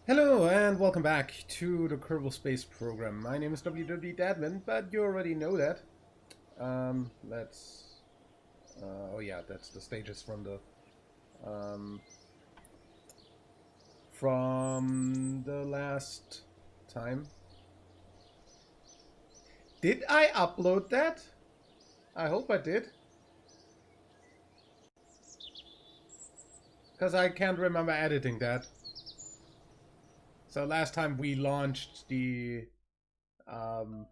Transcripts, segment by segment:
Hello and welcome back to the Kerbal Space Program. My name is WWDadmin, but you already know that. Let's... oh yeah, that's the stages from the last time. Did I upload that? I hope I did. Because I can't remember editing that. So last time we launched the Duna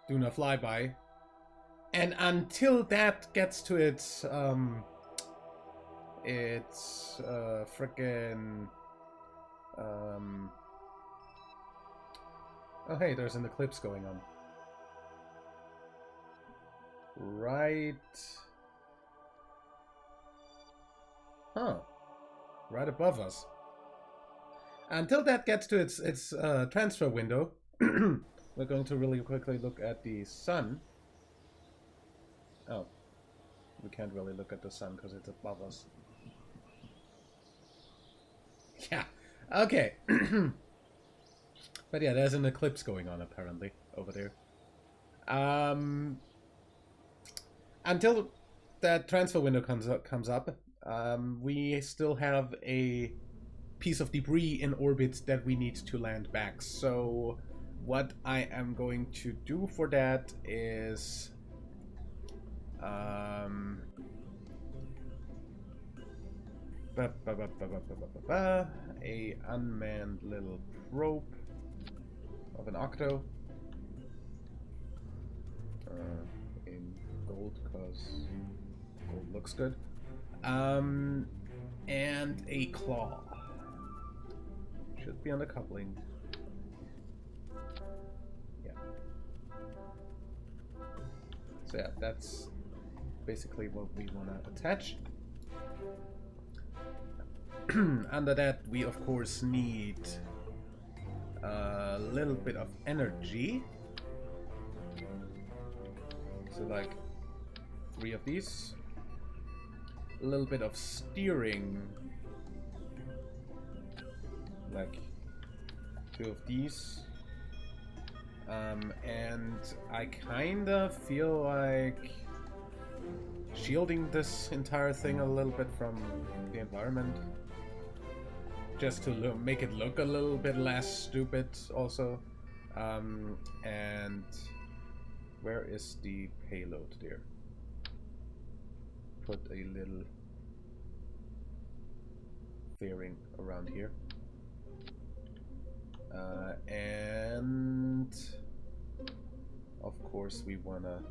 Flyby, and until that gets to its frickin' oh hey, there's an eclipse going on. Right. Huh. Right above us. Until that gets to its transfer window, we're going to really quickly look at the sun. Oh. We can't really look at the sun because it's above us. Yeah. Okay. But yeah, there's an eclipse going on apparently over there. Until that transfer window comes up, we still have a piece of debris in orbit that we need to land back. So what I am going to do for that is a unmanned little probe of an octo in gold because gold looks good, and a claw should be on the coupling. Yeah. So yeah, that's basically what we want to attach. Under that, we of course need a little bit of energy. So like 3 of these. A little bit of steering. Like 2 of these. And I kinda feel like shielding this entire thing a little bit from the environment. Just to make it look a little bit less stupid also. And where is the payload there? Put a little fairing around here. And of course we wanna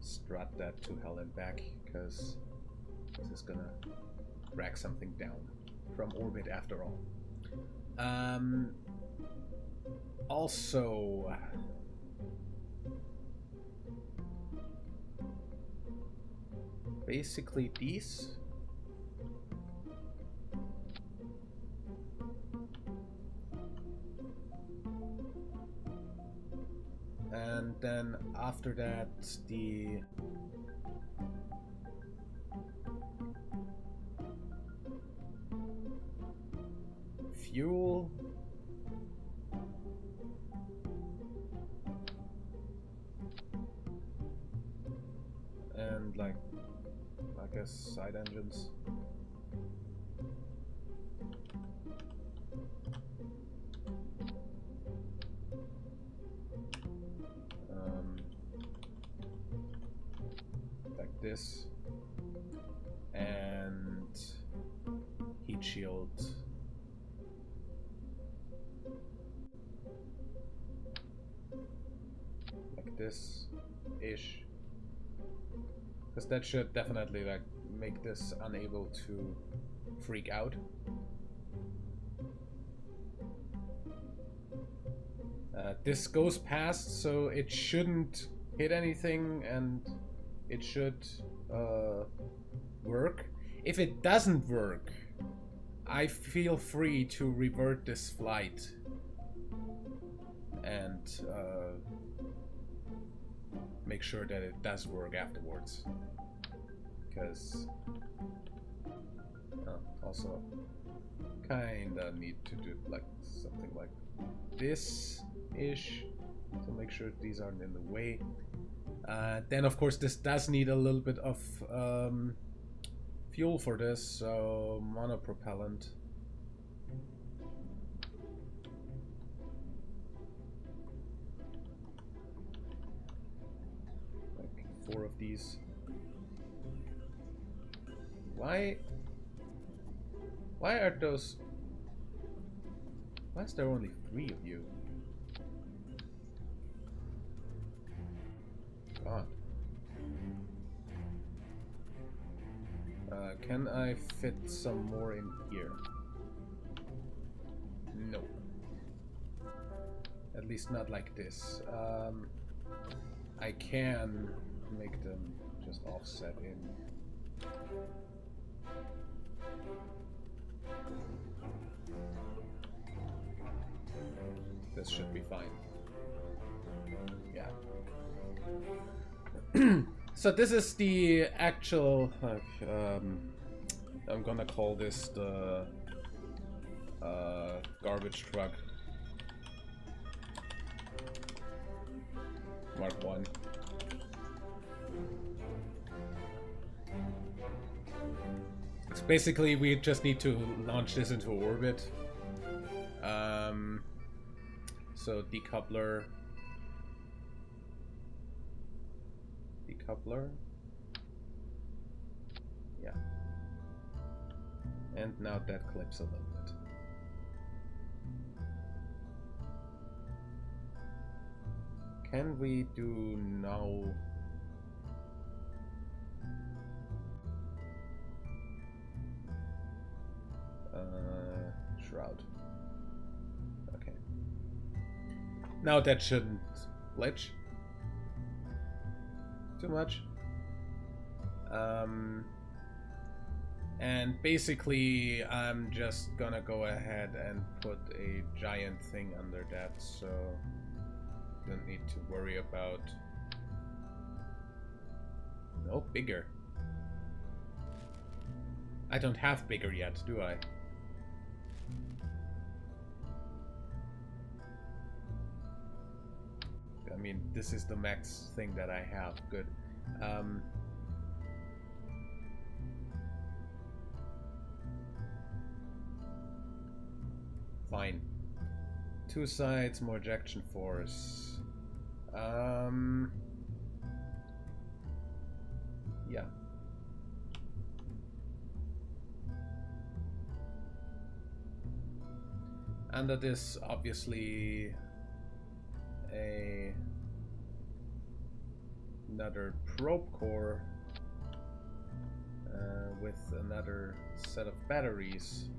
strut that to hell and back, because this is gonna drag something down from orbit after all. Also, basically these. And then after that, the fuel. And like, I guess side engines. Like this. And heat shield. Like this ish. Because that should definitely like make this unable to freak out. This goes past, so it shouldn't hit anything, and it should work. If it doesn't work, I feel free to revert this flight and make sure that it does work afterwards. Because Also, kinda need to do like something like this-ish to make sure these aren't in the way. Then of course this does need a little bit of fuel for this, so monopropellant. Like 4 of these. Why are those... Why is there only 3 of you? God. Can I fit some more in here? No. At least not like this. I can make them just offset in. This should be fine. Yeah. So this is the actual, I'm gonna call this the garbage truck Mark 1. So basically we just need to launch this into orbit. So decoupler. Yeah. And now that clips a little bit. Can we do now? Shroud. Okay. Now that shouldn't glitch too much. And basically I'm just gonna go ahead and put a giant thing under that, so don't need to worry about... No, bigger. I don't have bigger yet, do I? I mean, this is the max thing that I have. Good. Fine. 2 sides, more ejection force. Yeah. Under this, obviously, another probe core with another set of batteries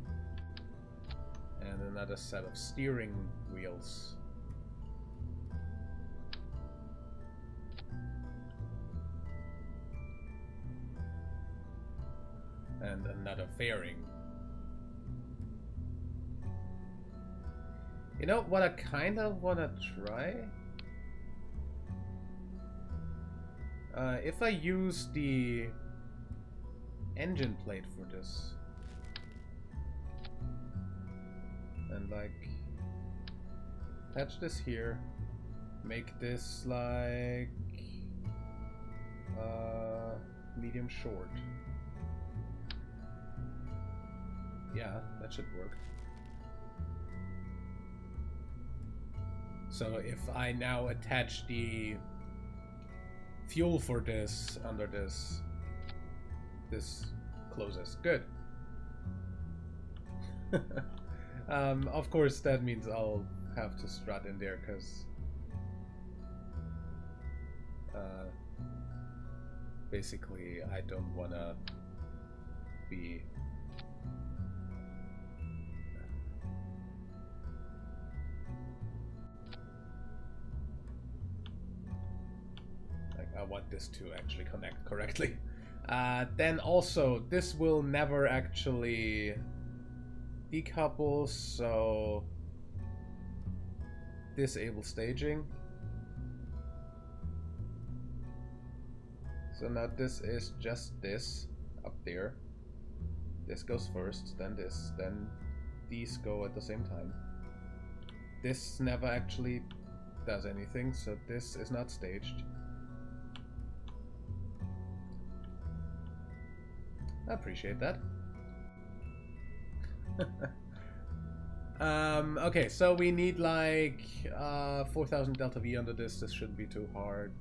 and another set of steering wheels. And another fairing. You know what I kind of want to try? If I use the engine plate for this. And like, attach this here. Make this like medium short. Yeah, that should work. So if I now attach the fuel for this under this closes. Good. Of course that means I'll have to strut in there because basically I don't want to be I want this to actually connect correctly. Then also, this will never actually decouple, so disable staging. So now this is just this up there. This goes first, then this, then these go at the same time. This never actually does anything, so this is not staged. I appreciate that. Okay, so we need like 4,000 delta V under this. This shouldn't be too hard.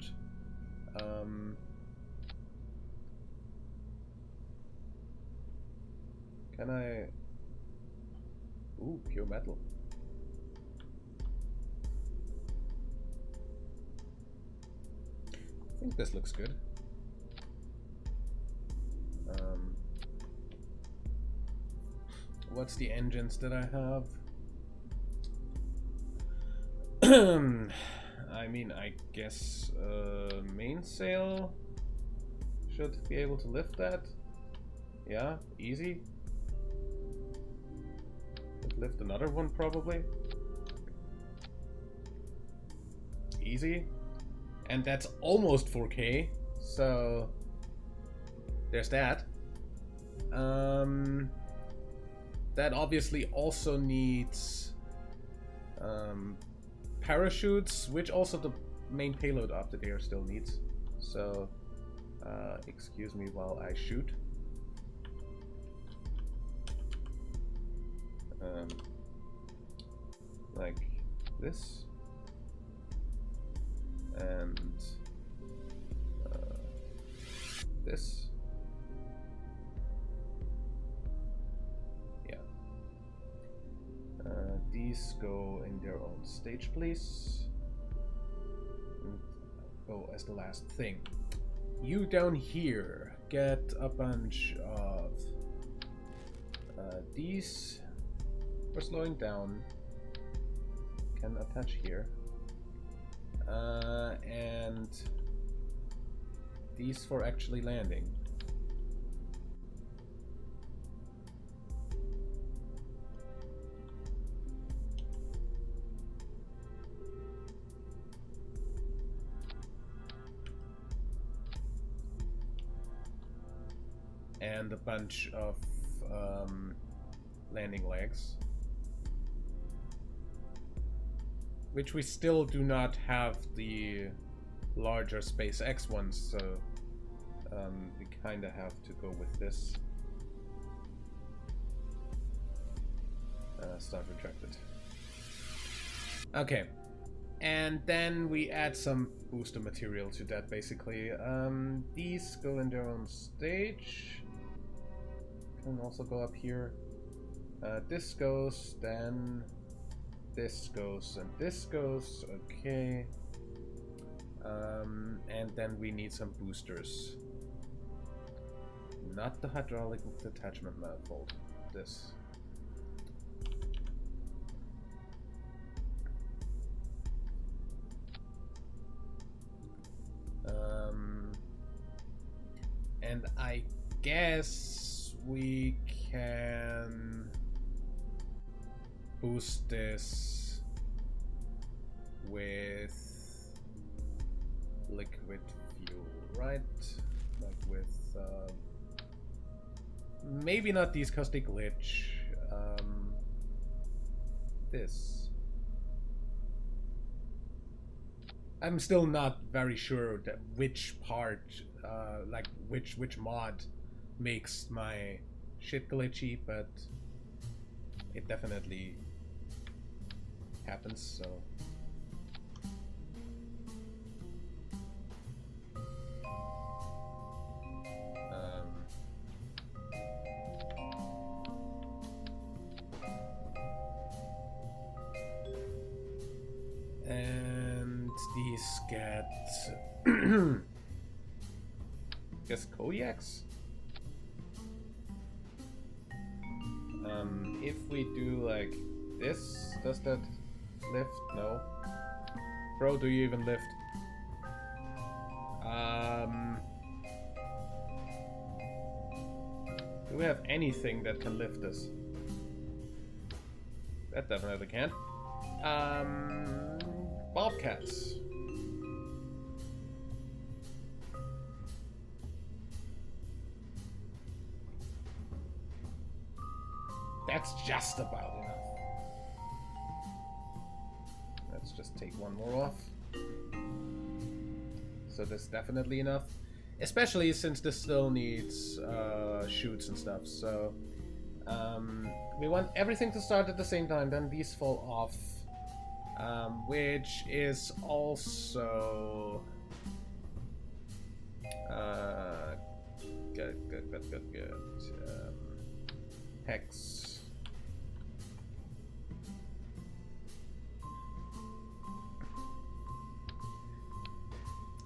Can I... Ooh, pure metal. I think this looks good. What's the engines that I have? I mean, I guess mainsail should be able to lift that. Yeah, easy. Could lift another one probably. Easy. And that's almost 4K, so there's that. That obviously also needs parachutes, which also the main payload after there still needs. So, excuse me while I shoot. Like this. And this. Yeah. These go in their own stage, please. And go as the last thing. You down here get a bunch of these for slowing down. Can attach here. And these for actually landing. And a bunch of landing legs. Which we still do not have the larger SpaceX ones, so we kind of have to go with this. Start retracted. Okay, and then we add some booster material to that, basically. These go in their own stage. Can also go up here. This goes, then this goes, and this goes. Okay. And then we need some boosters. Not the hydraulic detachment manifold. This. And I guess we can boost this with liquid fuel, right? Like with maybe not these, cause they glitch. This. I'm still not very sure that which part, like which mod makes my shit glitchy, but it definitely happens, so. And these get guess Kodiaks? If we do like this, does that lift? No. Bro, do you even lift? Do we have anything that can lift this? That definitely can. Bobcats. That's just about enough. Let's just take one more off. So that's definitely enough. Especially since this still needs shoots and stuff. So we want everything to start at the same time, then these fall off. Which is also... good. Hex.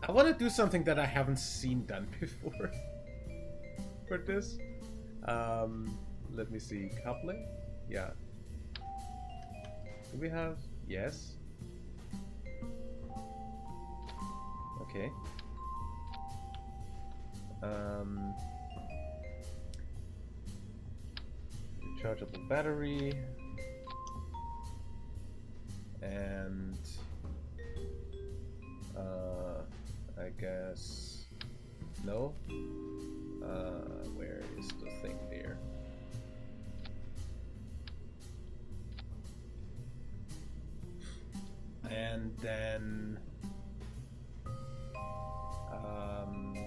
I want to do something that I haven't seen done before for this. Let me see. Coupling? Yeah. Do we have... Yes. Okay. Rechargeable battery. And... I guess... No? Where is the thing there? And then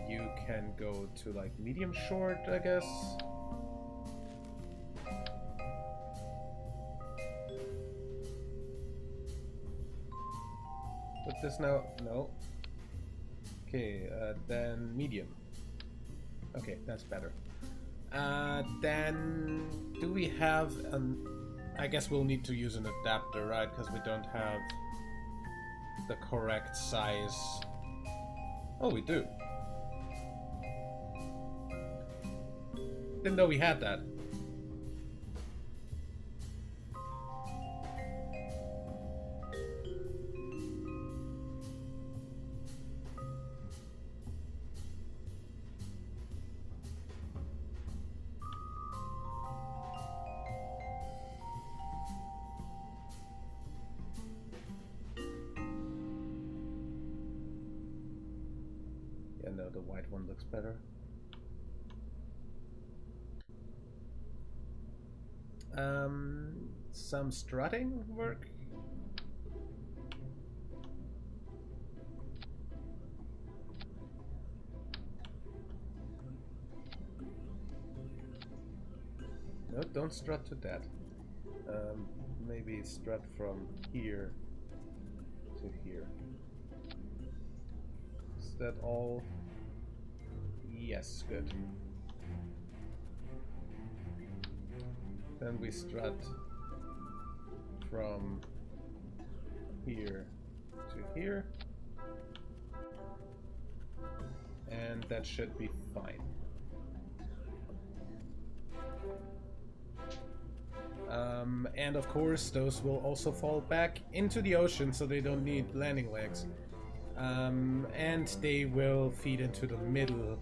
you can go to like medium short, I guess. Put this now? No. Okay, then medium. Okay, that's better. Then do we have an... I guess we'll need to use an adapter, right? Because we don't have the correct size. Oh, we do. Didn't know we had that. Yeah, no, the white one looks better. Some strutting work? No, don't strut to that. Maybe strut from here to here. Is that all? Yes, good. Then we strut from here to here. And that should be fine. And of course, those will also fall back into the ocean, so they don't need landing legs. And they will feed into the middle.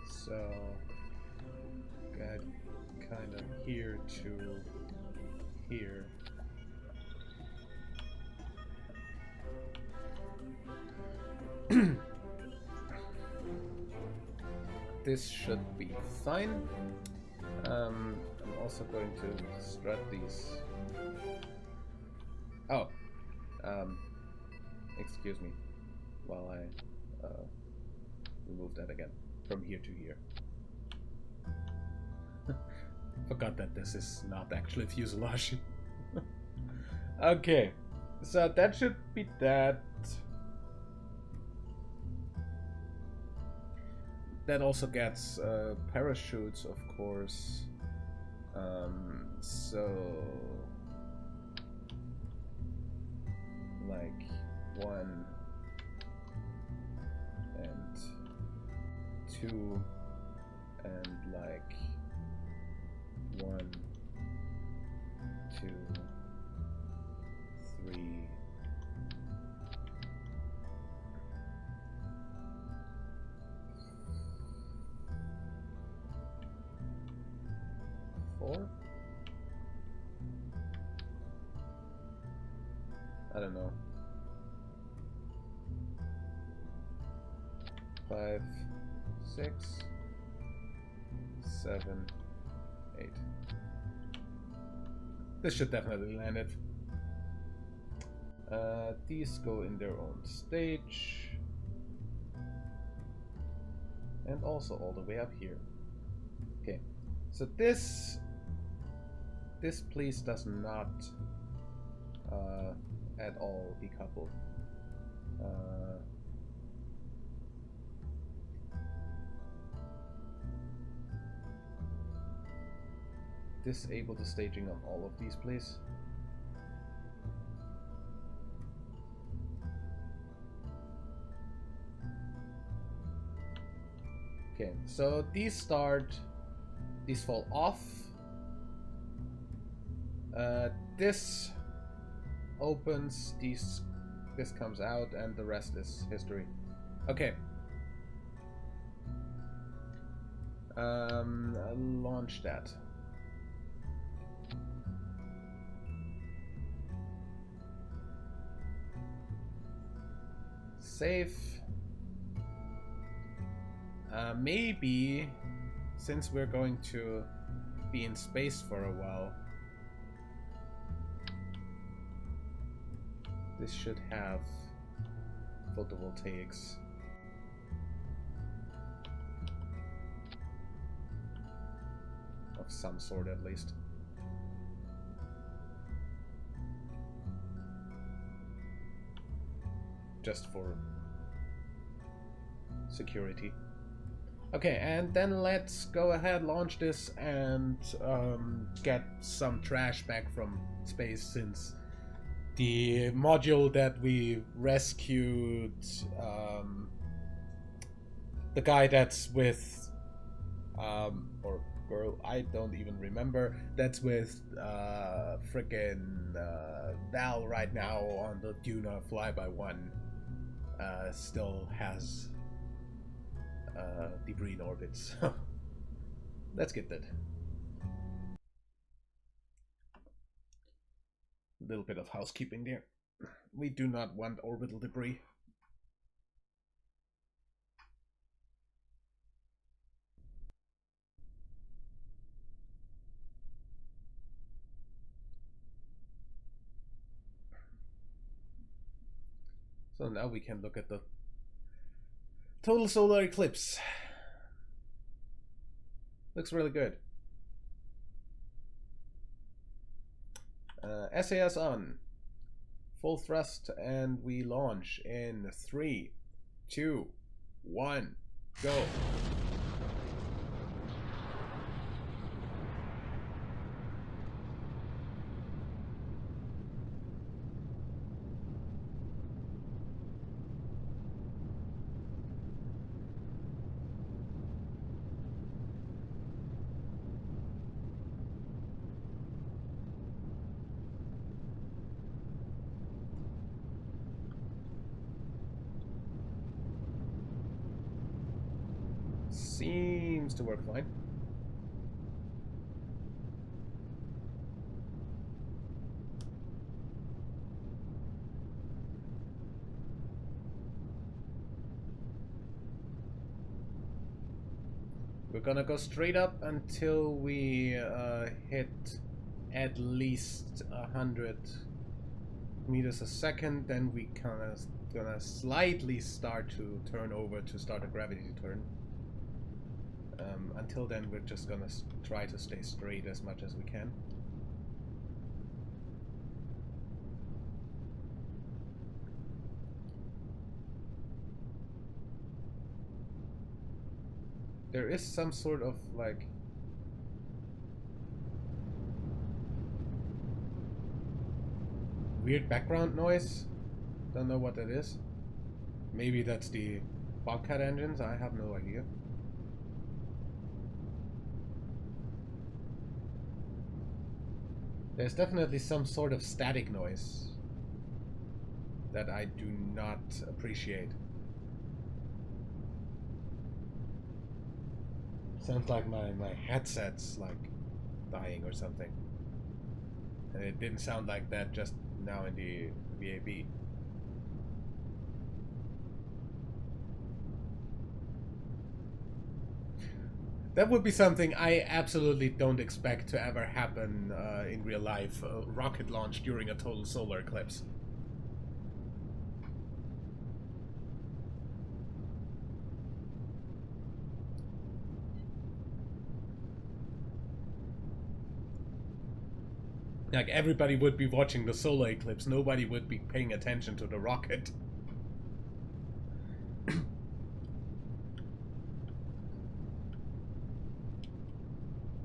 So, kind of here to here. This should be fine. I'm also going to strut these. Oh, excuse me, while I remove that again from here to here. Forgot that this is not actually fuselage. Okay, so that should be that. That also gets parachutes, of course. So like 1 and 2 and like 1, 2, 3. 4? I don't know. 5, 6, 7, 8. This should definitely land it. These go in their own stage. And also all the way up here. Okay, so this please does not at all decouple. Disable the staging on all of these, please. Okay, so these fall off. This opens, this comes out, and the rest is history. Okay. Launch that. Save. Maybe, since we're going to be in space for a while, this should have photovoltaics. Of some sort, at least. Just for security. Okay, and then let's go ahead, launch this, and get some trash back from space, since the module that we rescued, the guy that's with, or girl, I don't even remember, that's with frickin' Val right now on the Duna Fly-by-1, still has debris in orbit, so let's get that. A little bit of housekeeping there. We do not want orbital debris. So now we can look at the total solar eclipse. Looks really good. SAS on. Full thrust, and we launch in 3, 2, 1, go. Seems to work fine. We're gonna go straight up until we hit at least 100 meters a second. Then we gonna slightly start to turn over to start a gravity turn. Until then, we're just gonna try to stay straight as much as we can. There is some sort of like weird background noise. Don't know what that is. Maybe that's the Bobcat engines. I have no idea. There's definitely some sort of static noise that I do not appreciate. Sounds like my headset's like dying or something. And it didn't sound like that just now in the VAB. That would be something I absolutely don't expect to ever happen in real life. A rocket launch during a total solar eclipse. Like, everybody would be watching the solar eclipse. Nobody would be paying attention to the rocket.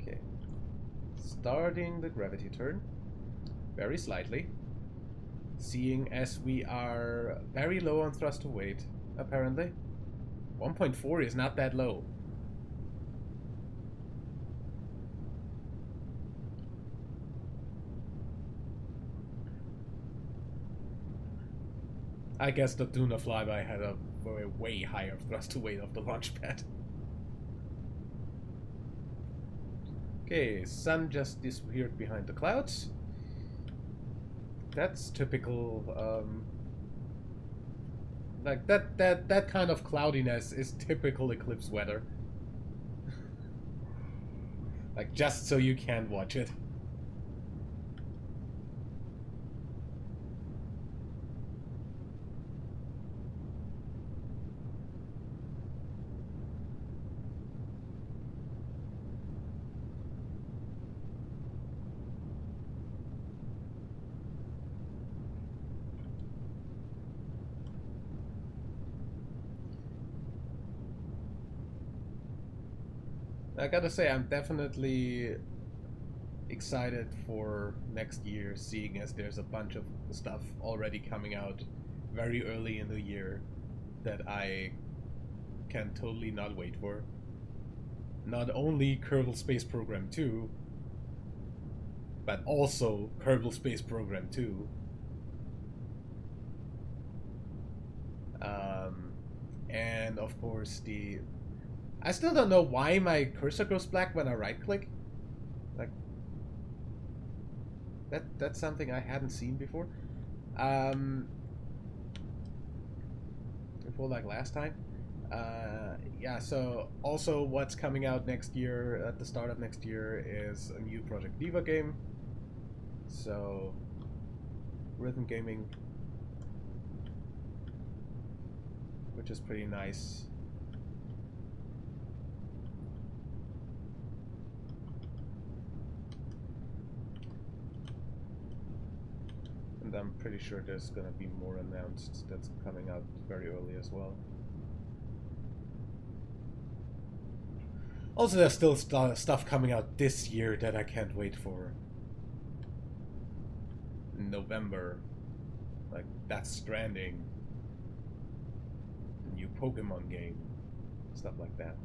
Okay. Starting the gravity turn. Very slightly. Seeing as we are very low on thrust to weight, apparently. 1.4 is not that low. I guess the Tuna flyby had a way higher thrust to weight of the launch pad. Okay, sun just disappeared behind the clouds. That's typical, like that kind of cloudiness is typical eclipse weather. Like, just so you can watch it. I gotta say, I'm definitely excited for next year, seeing as there's a bunch of stuff already coming out very early in the year that I can totally not wait for. Not only Kerbal Space Program 2, but also Kerbal Space Program 2. And of course the... I still don't know why my cursor goes black when I right click. Like, that's something I hadn't seen before. Before, like, last time. Yeah, so also what's coming out next year, at the start of next year, is a new Project Diva game. So, rhythm gaming, which is pretty nice. And I'm pretty sure there's gonna be more announced that's coming out very early as well. Also, there's still stuff coming out this year that I can't wait for. In November, like Death Stranding, the new Pokemon game, stuff like that.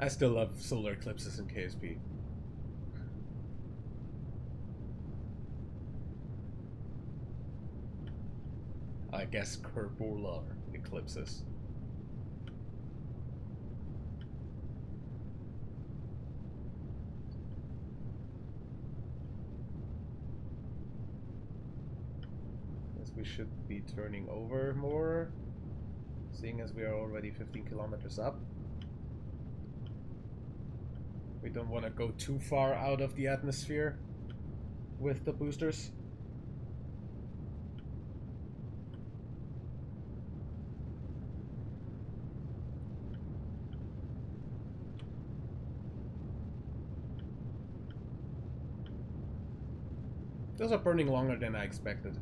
I still love solar eclipses in KSP. I guess Kerbal eclipses. Guess we should be turning over more, seeing as we are already 15 kilometers up. We don't want to go too far out of the atmosphere with the boosters. Those are burning longer than I expected.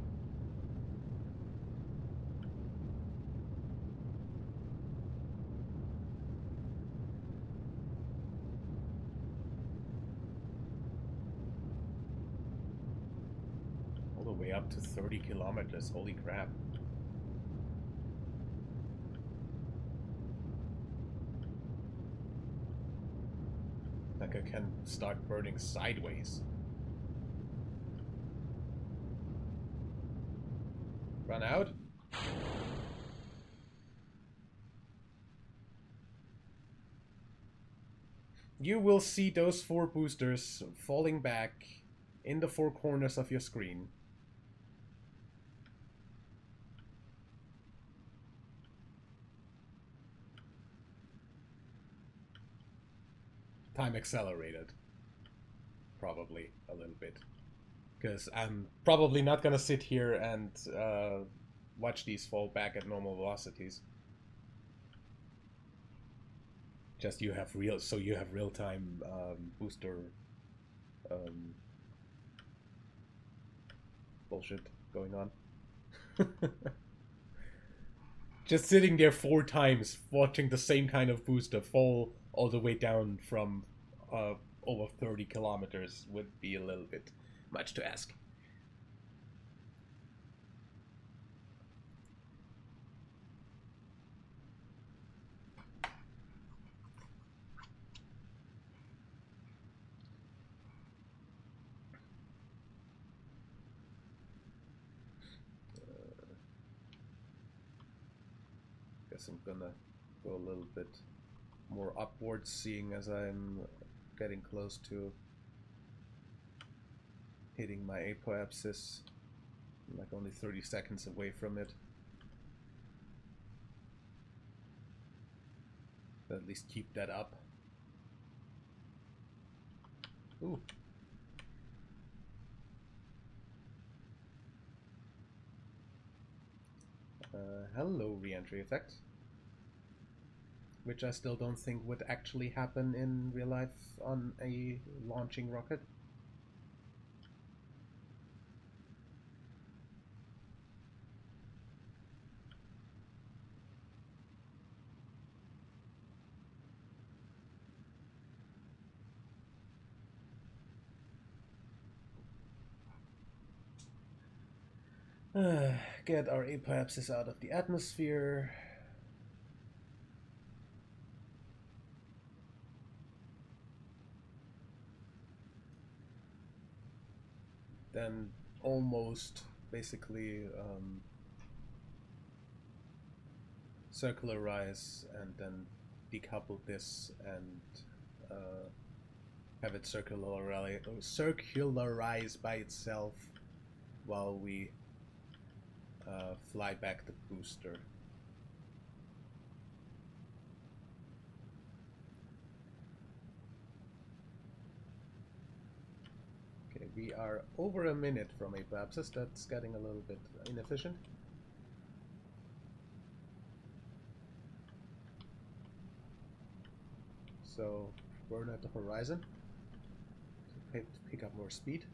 All the way up to 30 kilometers, holy crap. Like, I can start burning sideways. Run out. You will see those 4 boosters falling back in the 4 corners of your screen. time accelerated. Probably a little bit. Because I'm probably not gonna sit here and watch these fall back at normal velocities. Just you have real time booster bullshit going on. Just sitting there 4 times watching the same kind of booster fall all the way down from over 30 kilometers would be a little bit much to ask. Guess I'm gonna go a little bit more upwards, seeing as I'm getting close to hitting my apoapsis. I'm like only 30 seconds away from it. But at least keep that up. Ooh. Hello, re-entry effect. Which I still don't think would actually happen in real life on a launching rocket. Get our apoapsis out of the atmosphere. Then almost basically circularize and then decouple this and have it circularize by itself while we fly back the booster. Okay, we are over a minute from apoapsis. That's getting a little bit inefficient. So burn at the horizon to pick up more speed.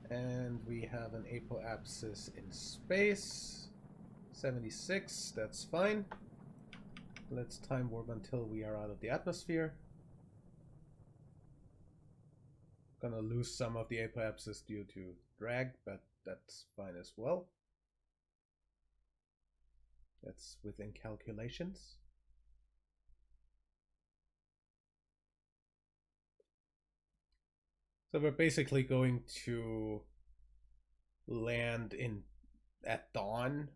And we have an apoapsis in space. 76, that's fine. Let's time warp until we are out of the atmosphere. Gonna lose some of the apoapsis due to drag, but that's fine as well. That's within calculations. So we're basically going to land at dawn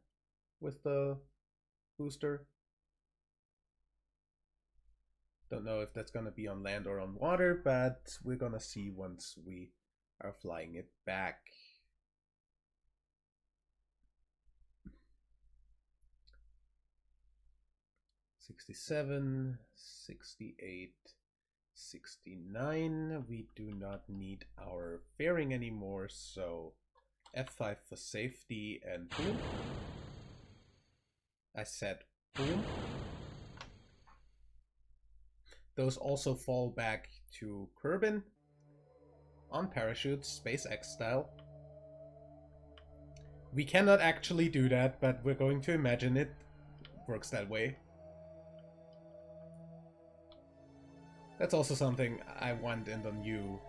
with the booster. Don't know if that's going to be on land or on water, but we're going to see once we are flying it back. '67, '68, '69. We do not need our fairing anymore, so F5 for safety and boom. I said boom. Those also fall back to Kerbal on parachutes, SpaceX style. We cannot actually do that, but we're going to imagine it works that way. That's also something I want in the new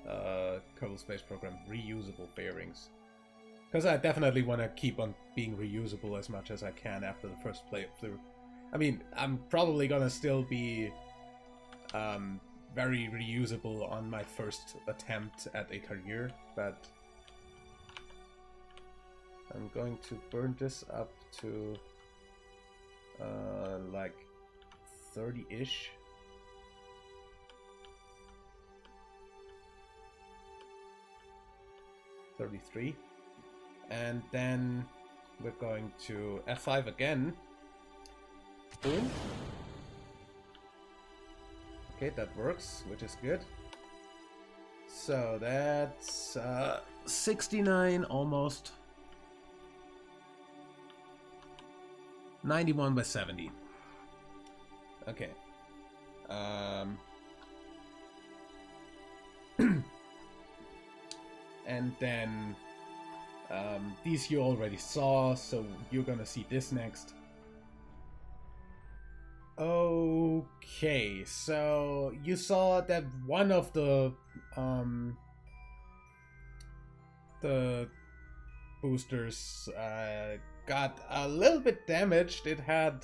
Kerbal Space Program, reusable fairings. Because I definitely want to keep on being reusable as much as I can after the first playthrough. I mean, I'm probably gonna still be very reusable on my first attempt at a career, but I'm going to burn this up to like 30-ish. 33. And then we're going to F5 again. Boom. Okay, that works, which is good. So that's 69 almost. 91 by 70. Okay. And then these you already saw, so you're gonna see this next. Okay, so you saw that one of the boosters got a little bit damaged. It had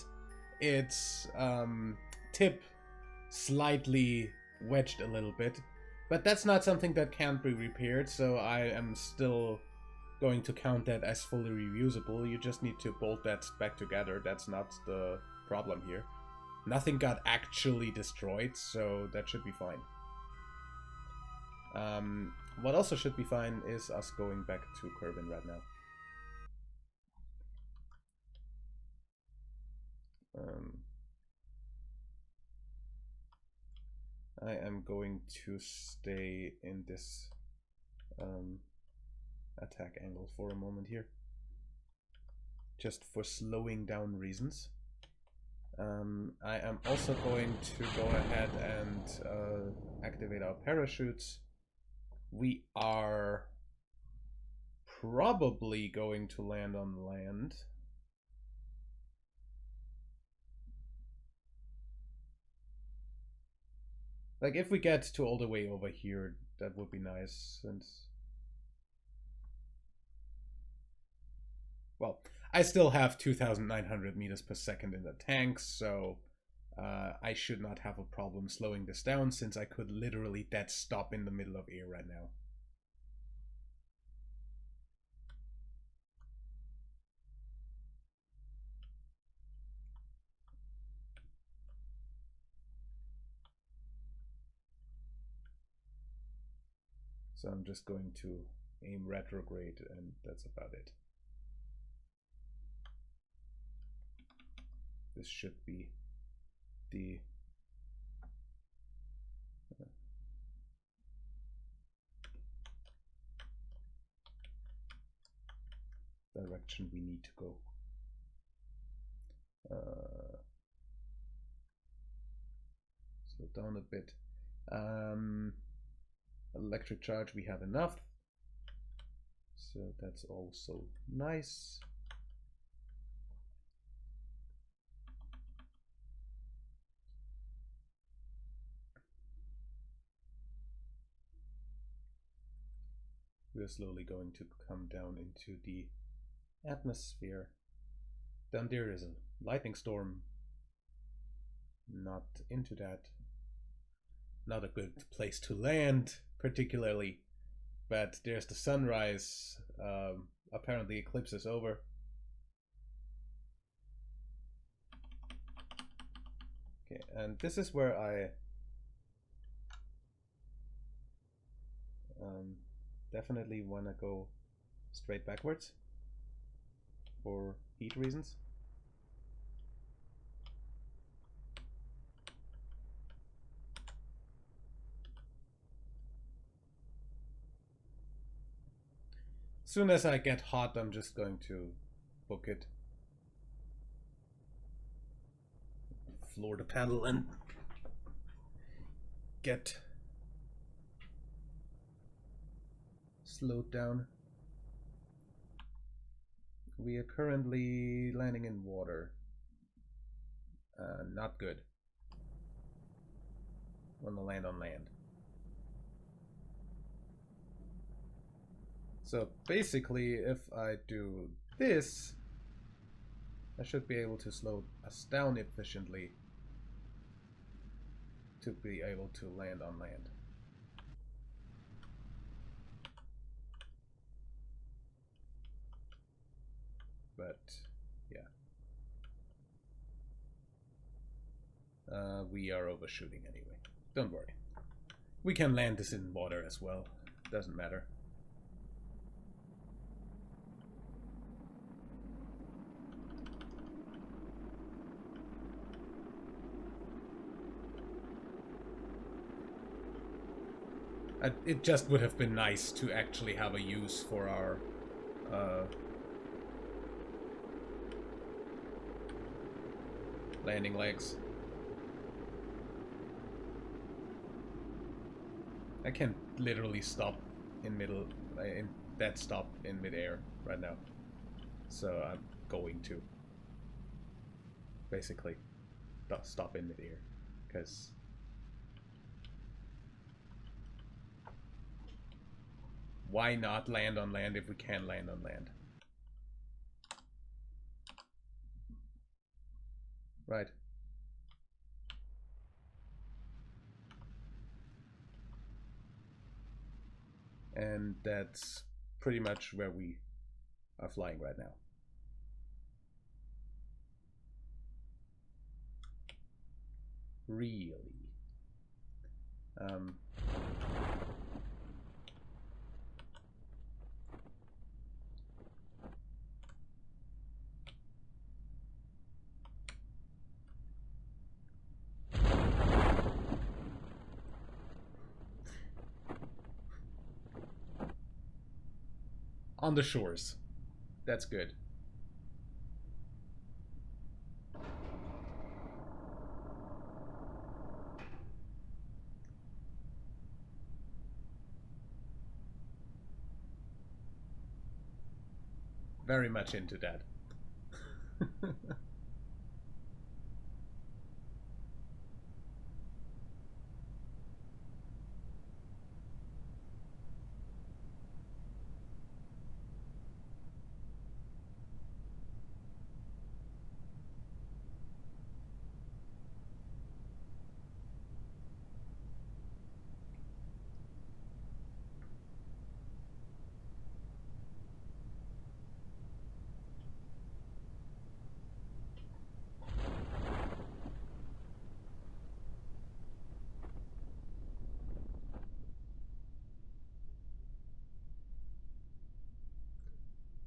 its tip slightly wedged a little bit, but that's not something that can't be repaired, so I am still going to count that as fully reusable. You just need to bolt that back together. That's not the problem here. Nothing got actually destroyed, so that should be fine. What also should be fine is us going back to Kerbal right now. I am going to stay in this attack angle for a moment here, just for slowing down reasons. I am also going to go ahead and activate our parachutes. We are probably going to land on land. Like, if we get to all the way over here, that would be nice, since... Well, I still have 2,900 meters per second in the tanks, so I should not have a problem slowing this down, since I could literally dead stop in the middle of air right now. So I'm just going to aim retrograde, and that's about it. This should be the direction we need to go. Slow down a bit. Electric charge, we have enough, so that's also nice. We're slowly going to come down into the atmosphere. Down there is a lightning storm. Not into that. Not a good place to land, particularly. But there's the sunrise. Apparently eclipse is over. Okay, and this is where I definitely want to go straight backwards for heat reasons. Soon as I get hot, I'm just going to book it. Floor the paddle and get slowed down. We are currently landing in water. Not good. Want to land on land. So basically, if I do this, I should be able to slow us down efficiently to be able to land on land. But yeah, we are overshooting anyway. Don't worry. We can land this in water as well. Doesn't matter. It just would have been nice to actually have a use for our landing legs. I can literally stop in that stop in midair right now. So I'm going to basically stop in midair, because why not land on land if we can land on land? Right. And that's pretty much where we are flying right now. Really. On the shores. That's good. Very much into that.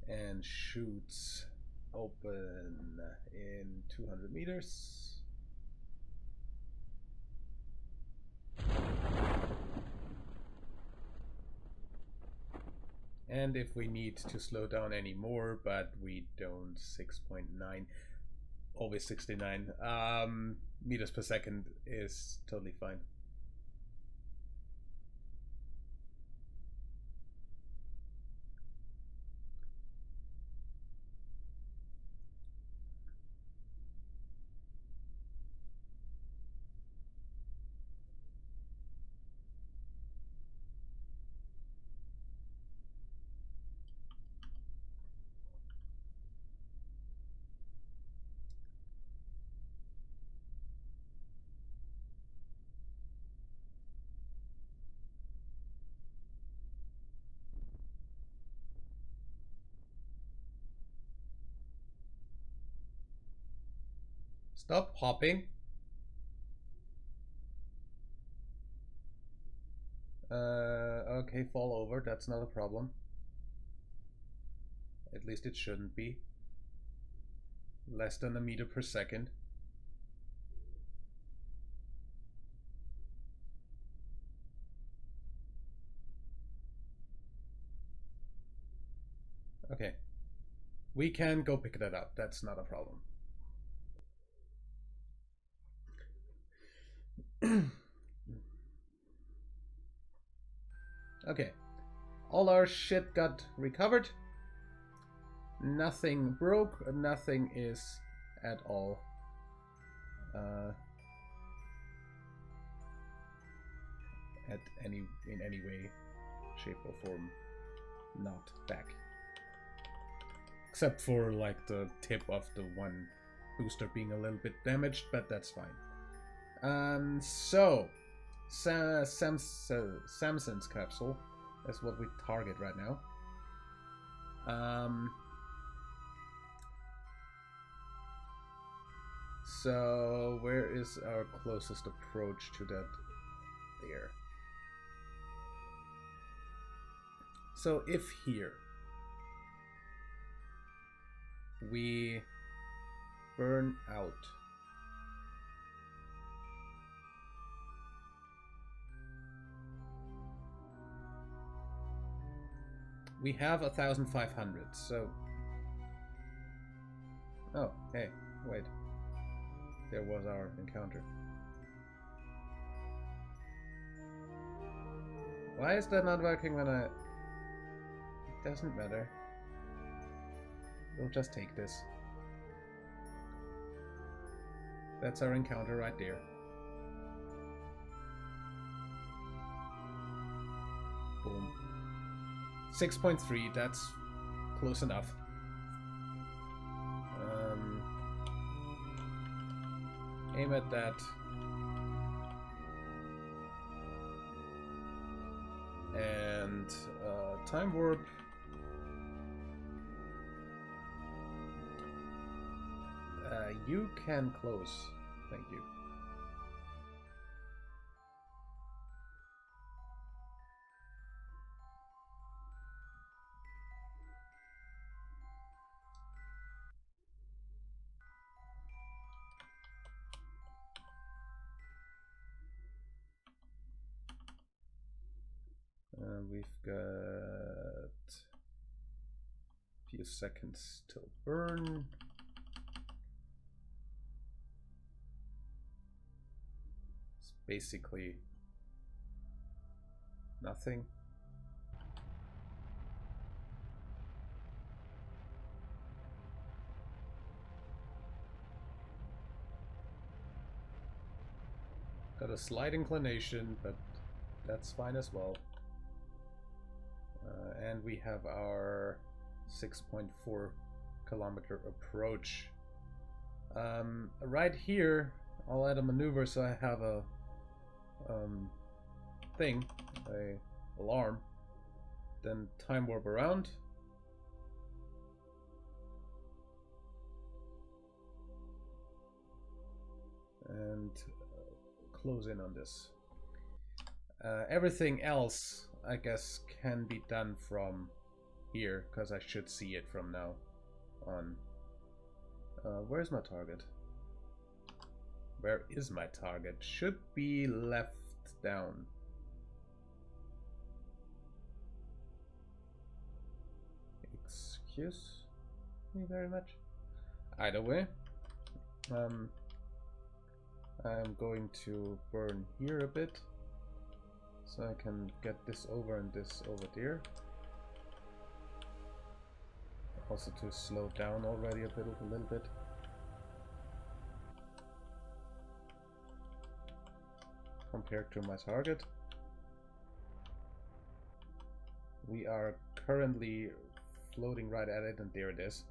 And shoots open in 200 meters. And if we need to slow down any more, but we don't, 6.9, always 69 meters per second is totally fine. Stop hopping. Okay, fall over. That's not a problem. At least it shouldn't be. Less than a meter per second. Okay. We can go pick that up. That's not a problem. Okay. All our shit got recovered. Nothing broke. Nothing is at all in any way, shape or form not back. Except for like the tip of the one booster being a little bit damaged, but that's fine. So Samson's capsule, that's what we target right now. So where is our closest approach to that? There. So if here we burn out We have 1,500, so... Oh, hey, wait. There was our encounter. Why is that not working when I... It doesn't matter. We'll just take this. That's our encounter right there. Boom. 6.3, that's close enough. Aim at that. And time warp. You can close. Thank you. We've got a few seconds till burn. It's basically nothing. Got a slight inclination, but that's fine as well. And we have our 6.4 kilometer approach. Right here, I'll add a maneuver so I have a thing, a alarm. Then time warp around. And close in on this. Everything else, I guess, can be done from here, because I should see it from now on. Where's my target? Where is my target? Should be left down. Excuse me very much. Either way, I'm going to burn here a bit. So I can get this over and this over there. Also to slow down already a little bit. Compared to my target. We are currently floating right at it, and there it is.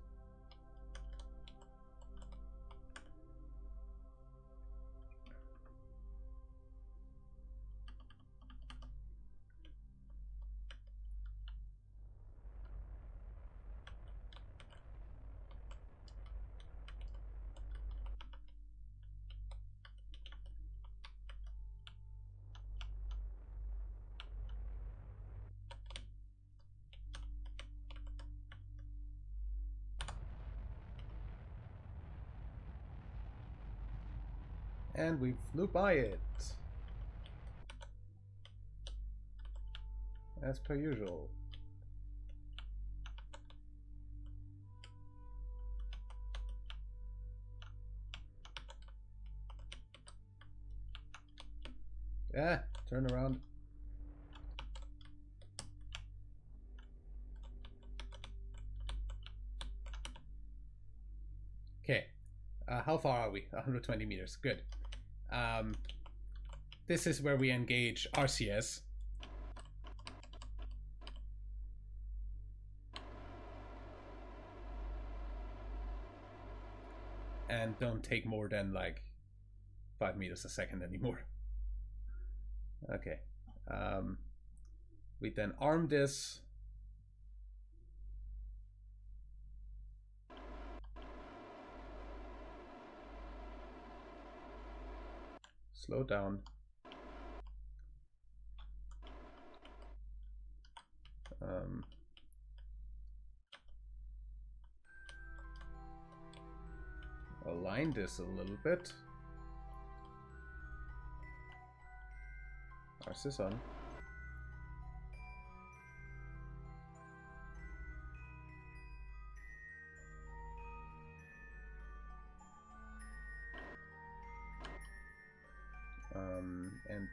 And we flew by it. As per usual. Yeah, turn around. Okay. How far are we? 120 meters. Good. This is where we engage RCS. And don't take more than like 5 meters a second anymore. Okay. We then arm this. Slow down. Align this a little bit. RCS on.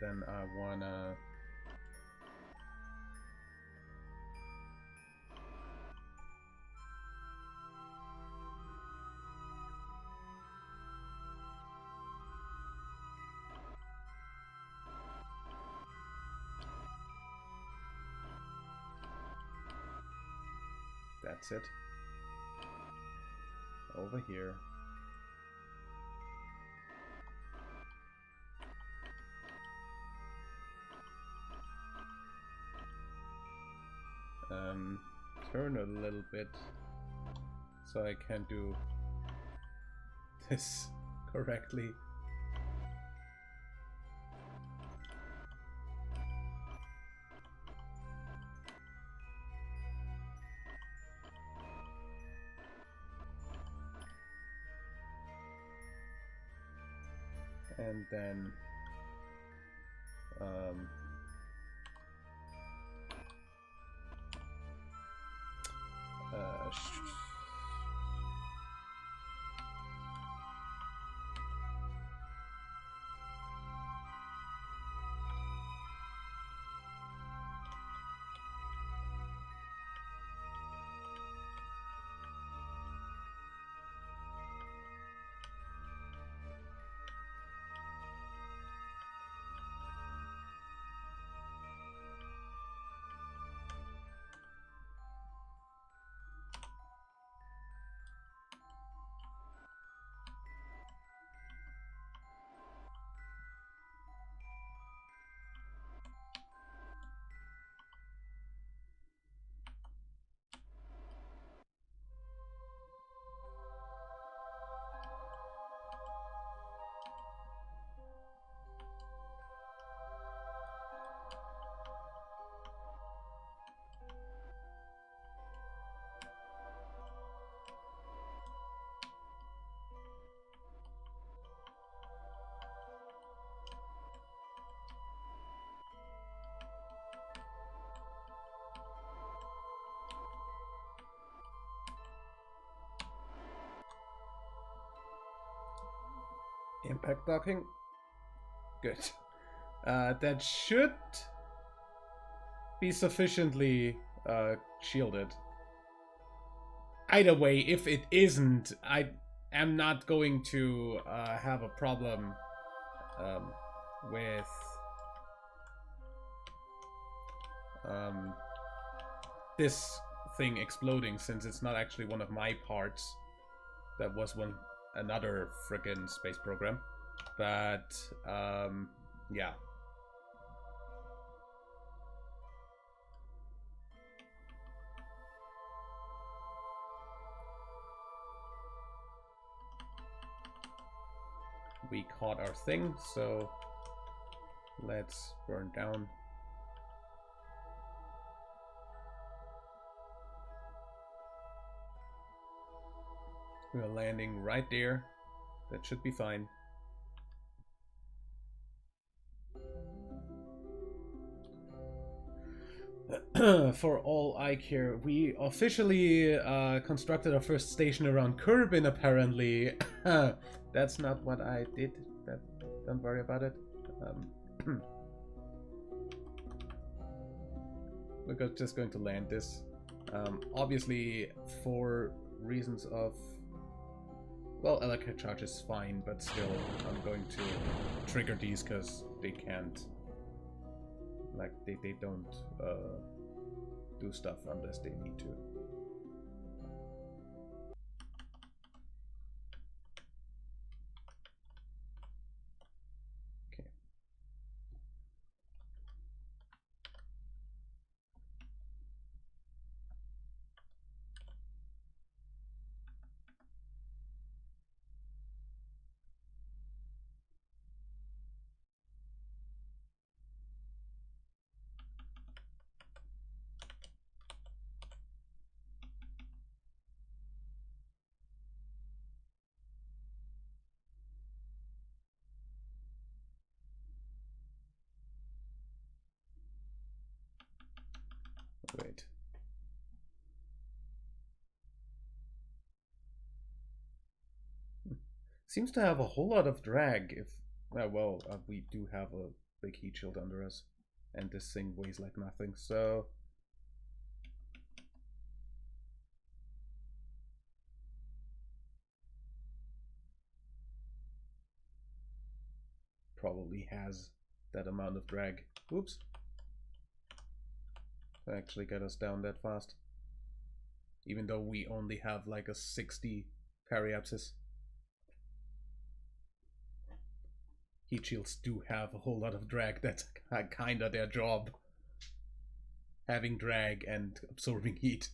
then I wanna... That's it. Over here. Turn a little bit so I can do this correctly. And then impact docking. Good. That should be sufficiently shielded. Either way, if it isn't, I am not going to have a problem with this thing exploding, since it's not actually one of my parts. That was another frickin' space program. But yeah. We caught our thing, so let's burn down. We're landing right there. That should be fine. For all I care, we officially constructed our first station around Kerbal, apparently. That's not what I did. Don't worry about it. We're just going to land this. Obviously, for reasons of... Well, electric charge is fine, but still, I'm going to trigger these because they can't... Like, they don't do stuff unless they need to. Okay. Wait. Seems to have a whole lot of drag. If well, we do have a big heat shield under us. And this thing weighs like nothing, so... probably has that amount of drag. Oops. To actually get us down that fast. Even though we only have like a 60 periapsis. Heat shields do have a whole lot of drag. That's kinda their job. Having drag and absorbing heat.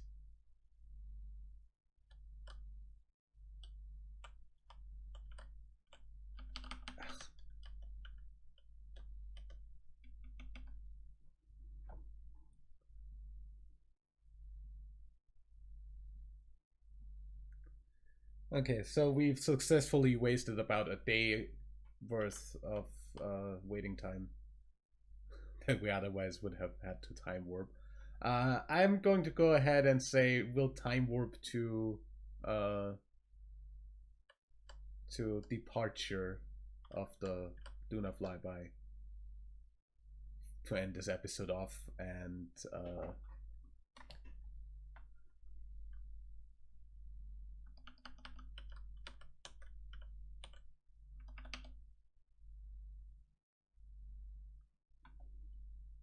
Okay, so we've successfully wasted about a day worth of waiting time that we otherwise would have had to time warp. I'm going to go ahead and say we'll time warp to departure of the Duna flyby to end this episode off, and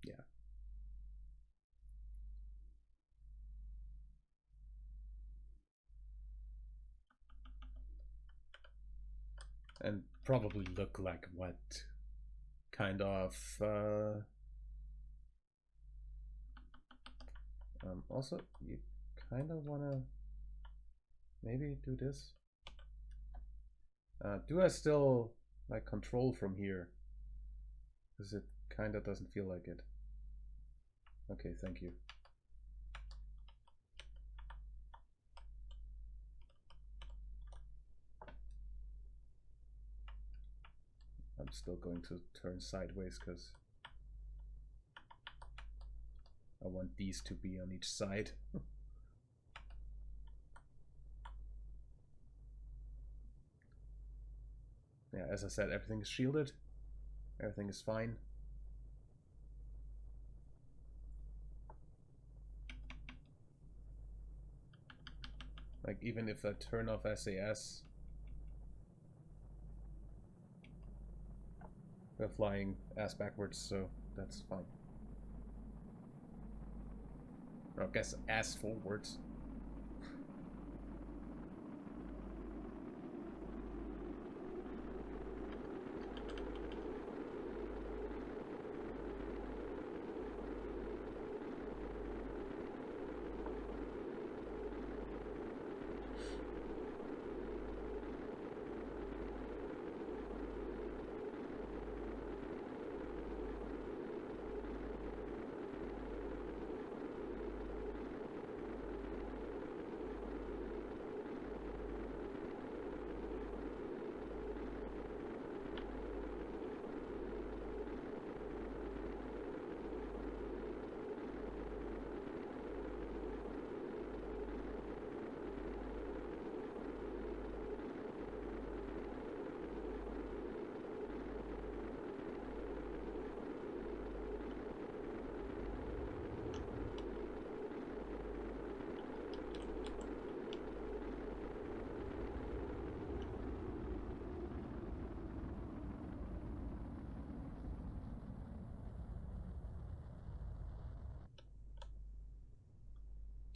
yeah. And probably look like what kind of also you kind of want to maybe do this. Do I still like control from here? Because it kind of doesn't feel like it. Okay, thank you. I'm still going to turn sideways because I want these to be on each side. Yeah, as I said, everything is shielded. Everything is fine. Like, even if I turn off SAS, we're flying ass backwards, so that's fine. Or I guess ass forwards.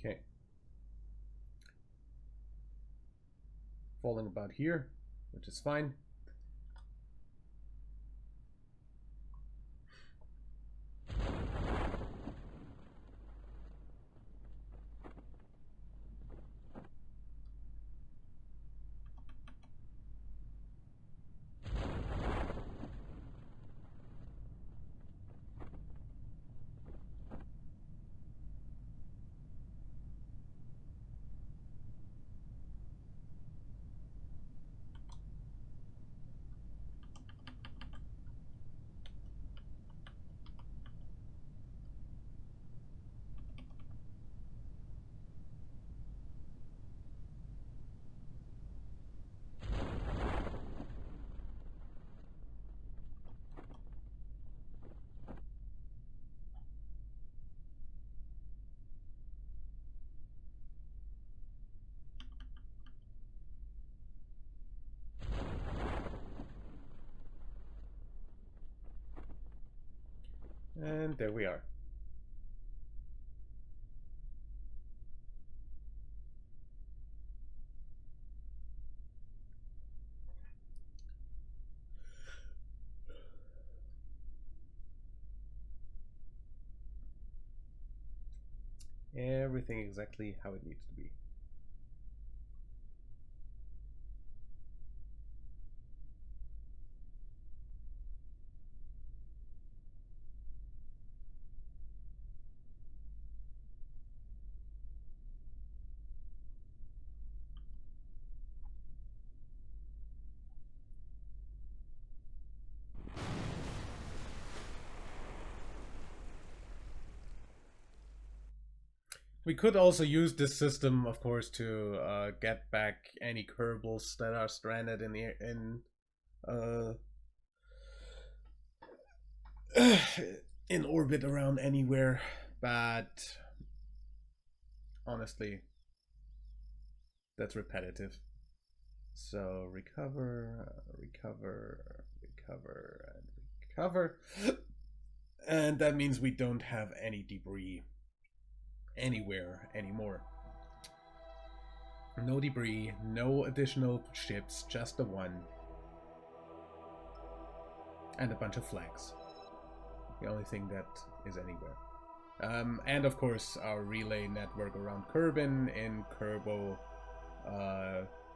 Okay. Falling about here, which is fine. And there we are. Everything exactly how it needs to be. We could also use this system, of course, to get back any Kerbals that are stranded uh, in orbit around anywhere. But honestly, that's repetitive. So recover, recover, recover, and recover. And that means we don't have any debris anywhere anymore. No debris, no additional ships, just the one. And a bunch of flags. The only thing that is anywhere. And of course our relay network around Kerbin in Kerbal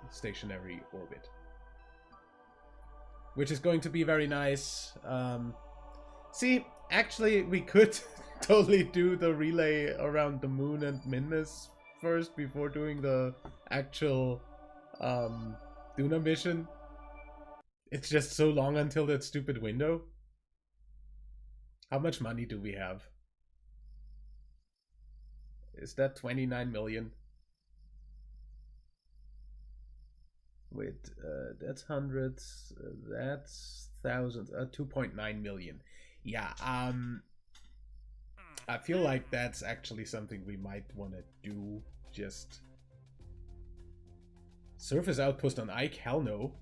stationary orbit. Which is going to be very nice. See, actually we could totally do the relay around the moon and Minmus first before doing the actual Duna mission. It's just so long until that stupid window. How much money do we have? Is that 29 million? Wait, that's hundreds, that's thousands, 2.9 million. Yeah, I feel like that's actually something we might want to do. Just surface outpost on Ike? Hell no.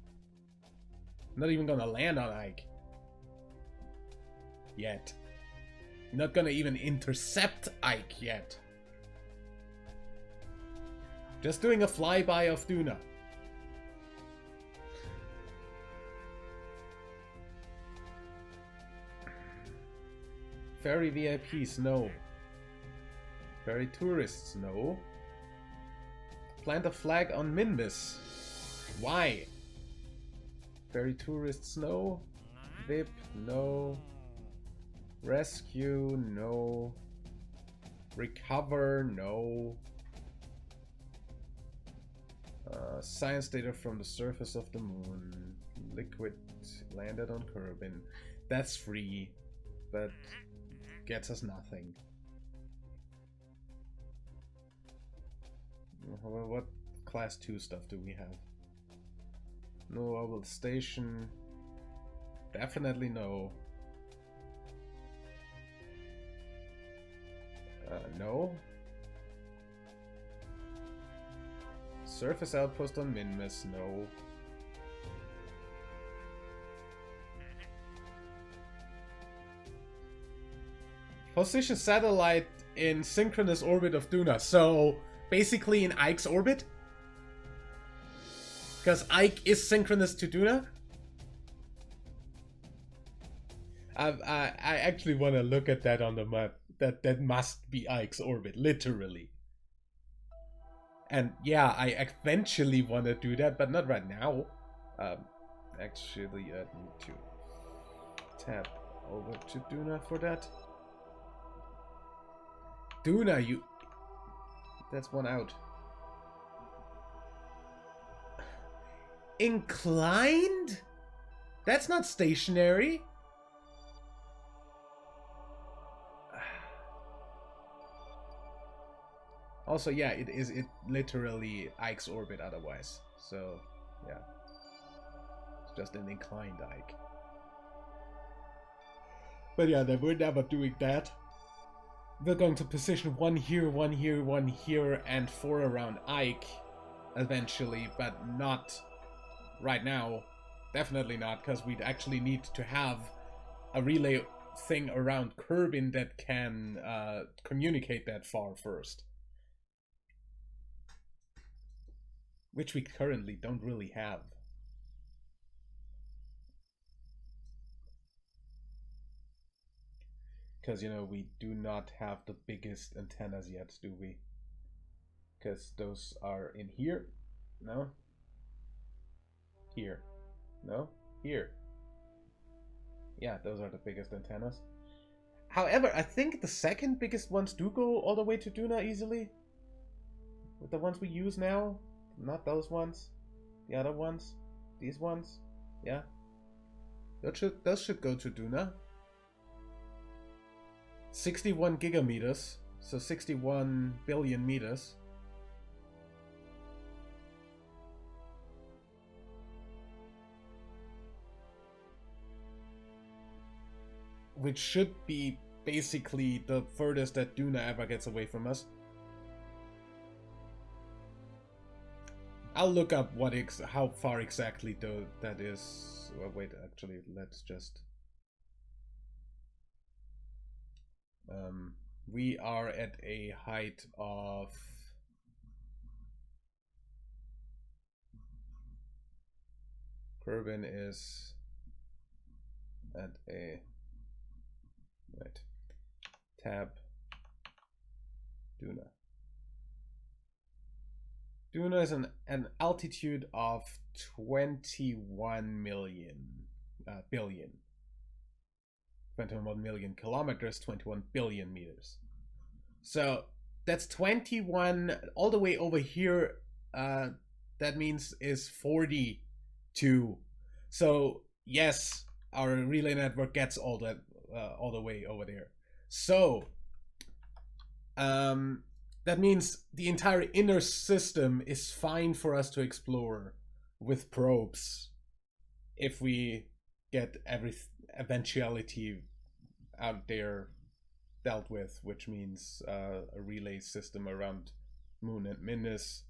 I'm not even gonna land on Ike. Yet. I'm not gonna even intercept Ike yet. Just doing a flyby of Duna. Ferry VIPs, no. Ferry tourists, no. Plant a flag on Minmus. Why? Ferry tourists, no. VIP, no. Rescue, no. Recover, no. Science data from the surface of the moon. Liquid landed on Kerbin. That's free, but gets us nothing. What class 2 stuff do we have? No orbital station. Definitely no. No. Surface outpost on Minmus, no. Position satellite in synchronous orbit of Duna. So basically in Ike's orbit? Because Ike is synchronous to Duna? I actually want to look at that on the map. That must be Ike's orbit, literally. And yeah, I eventually want to do that, but not right now. Actually, I need to tap over to Duna for that. Duna, you... That's one out. Inclined? That's not stationary. Also, yeah, it literally Ike's orbit otherwise. So, yeah. It's just an inclined Ike. But yeah, we're never doing that. We're going to position one here, one here, one here, and 4 around Ike eventually, but not right now. Definitely not, because we'd actually need to have a relay thing around Kerbin that can communicate that far first. Which we currently don't really have. Because, you know, we do not have the biggest antennas yet, do we? Because those are in here. No? Here. No? Here. Yeah, those are the biggest antennas. However, I think the second biggest ones do go all the way to Duna easily. With the ones we use now. Not those ones. The other ones. These ones. Yeah. Those should go to Duna. 61 gigameters. So 61 billion meters. Which should be basically the furthest that Duna ever gets away from us. I'll look up how far exactly though that is. Well, wait, actually, let's just. We are at a height of. Kerbin is at a. Right. Tab. Duna. Duna is an altitude of 21 billion. 21 million kilometers, 21 billion meters. So that's 21 all the way over here. That means is 42. So yes, our relay network gets all the way over there. So that means the entire inner system is fine for us to explore with probes if we get every eventuality out there dealt with, which means a relay system around Moon and Minus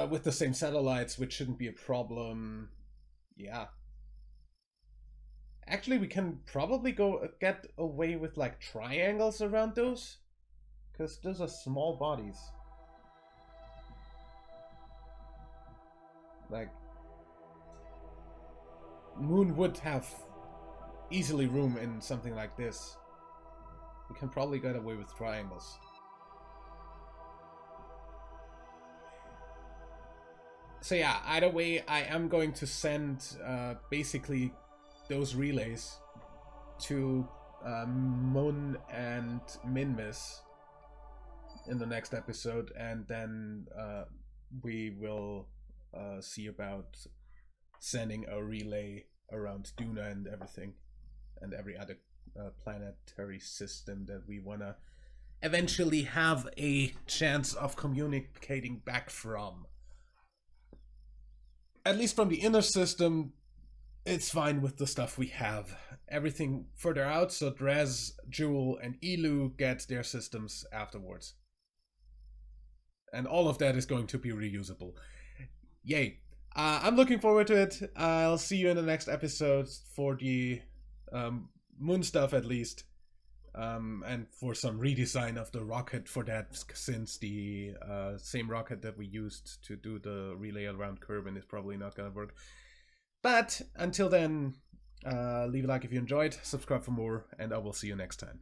with the same satellites, which shouldn't be a problem. Yeah. Actually, we can probably get away with like triangles around those, because those are small bodies. Like, Moon would have easily room in something like this. We can probably get away with triangles. So yeah, either way, I am going to send basically those relays to Moon and Minmus in the next episode, and then we will see about sending a relay around Duna and everything, and every other planetary system that we want to eventually have a chance of communicating back from. At least from the inner system, it's fine with the stuff we have. Everything further out, so Dres, Jewel, and Elu get their systems afterwards. And all of that is going to be reusable. Yay. I'm looking forward to it. I'll see you in the next episode for the Moon stuff at least. And for some redesign of the rocket for that, since the same rocket that we used to do the relay around Kerbin is probably not gonna work. But until then, leave a like if you enjoyed, subscribe for more, and I will see you next time.